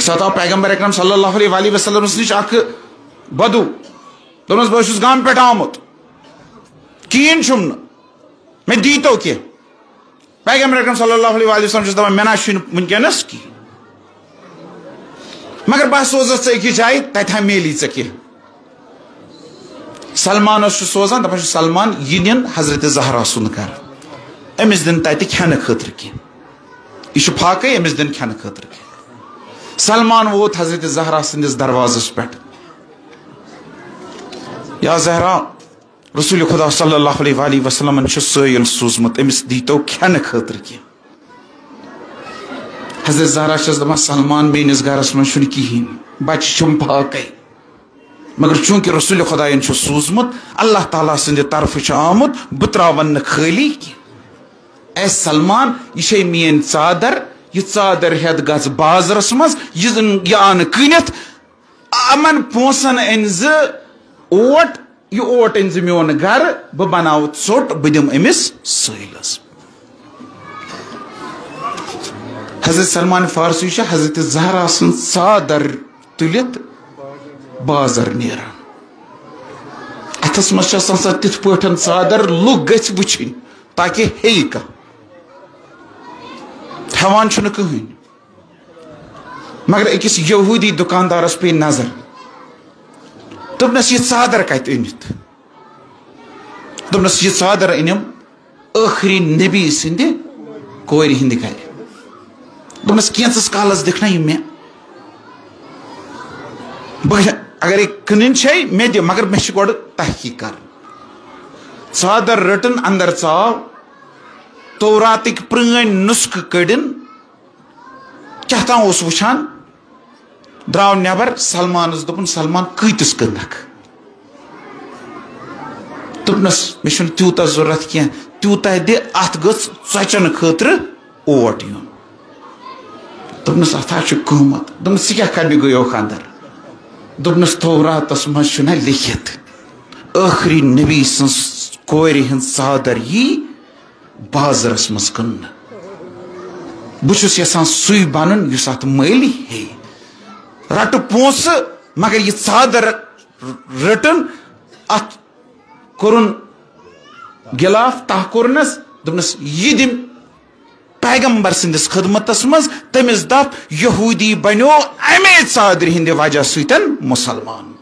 سات آو پیغمبر اکرم صلی اللہ علیہ وسلم نش اخ بدو دس بہت گام پہ آمت کہین چم میں دیتو کی پیغمبر اکرم صلی اللہ علیہ وسلم دپان مے نا چھ ونکس کی مگر بہ سوزت ژے أکِس جایہِ تتہِ میلی ژے کی سلمانس سوزان دپان سلمان یہ نن حضرت زہرا سند گھر امس دن تتہِ کھٮ۪نہٕ خٲطرٕ کینٛہہ یہ پھاکے امس دن کھٮ۪نہٕ خٲطرٕ کینٛہہ سلمان ووت حضرت زہرا سندس دروازس پٮ۪ٹھ یا زہرا رسول خدا صلی اللہ علیہ وسلم سٲیِل سوٗزمُت أمِس دیٖتو کھٮ۪نہٕ خٲطرٕ کینٛہہ حضرت زہرا چھس دپان سلمان میٲنِس گرس منٛز چھُنہٕ کِہیٖنۍ بچہِ چھُم پھاکے مگر چونکہ رسول خدایَن چھُ سوٗزمُت اللہ تعالیٰ سٕنٛدِ طرفہٕ چھُ آمُت بہٕ ترٛاون نہٕ خٲلی کینٛہہ اے سلمان یہ چھے میٲنۍ ژادر یہ ژادر ہٮ۪تھ گژھ بازرس منٛز یہِ انہٕ کٕنِتھ یِمن پونٛسن أنۍ زٕ اوٹ یہ اوٹ أنۍ زٕ میون گرٕ بہٕ بناو ژوٚٹ بہٕ دِمہٕ أمِس سٲیلس حضرت سلمان فارسی چھُ حضرت زہرا سٕنٛز ژادر تُلِتھ بازر نیران اتھس منٛز چھِ آسان سۄ تِتھ پٲٹھۍ ژادر لُکھ گژھِ وٕچھِنۍ تاکہ ہیٚیہِ کانٛہہ ہٮ۪وان چھُنہٕ کٕہٕنۍ مگر أکِس یہوٗدی دُکاندارس پیٚیہِ نظر دوٚپنس یہِ ژادر کتہِ أنِتھ دوٚپنس یہِ ژادر أنِم ٲخری نبی سٕنٛدِ کورِ ہٕنٛدِ گرِ دوٚپنس کینٛژس کالس دِکھ نا یہِ مےٚ بہٕ اگر کٕنٕنۍ چھے مےٚ دِ مگر مےٚ چھِ گۄڈٕ تحقیٖق کرٕنۍ ژادر رٔٹٕن اندر ژاو توراتٕکۍ پرٛٲنۍ نُسخہٕ کٔڑِن کیٛاہ تام اوس وٕچھان درٛاو نٮ۪بر سلمانس دوٚپُن سلمان کۭتِس کٕنکھ دوٚپنس مےٚ چھُنہٕ تیوٗتاہ ضوٚرتھ کینٛہہ تیوٗتاہ دِ اتھ گٔژھ ژۄچن خٲطرٕ اوٹ یُن دوٚپنس اتھ حظ چھُ قۭمتھ دوٚپنس ژٕ کیٛاہ کَرنہِ گٔیوکھ اندر دوٚپنس توراتس منٛز چھُنہ لیکھِتھ ٲخری نبی سٕنٛز کورِ ہٕنٛز ژادر یی بازرس منٛز کٕننہٕ بہٕ چھُس یژھان سُے بنُن یُس اتھ مٔلۍ ہیٚیہِ رٹہٕ پونٛسہٕ مگر یہِ ژادر رٔٹٕن اتھ کوٚرُن گِلاف تاہ کوٚرنس دوٚپنس یہِ دِم پیغمبر سٕنٛدِس خدمتس منٛز تٔمِس دپ یہوٗدی بنیو امے ژادرِ ہٕنٛدِ وجہ سۭتۍ مُسلمان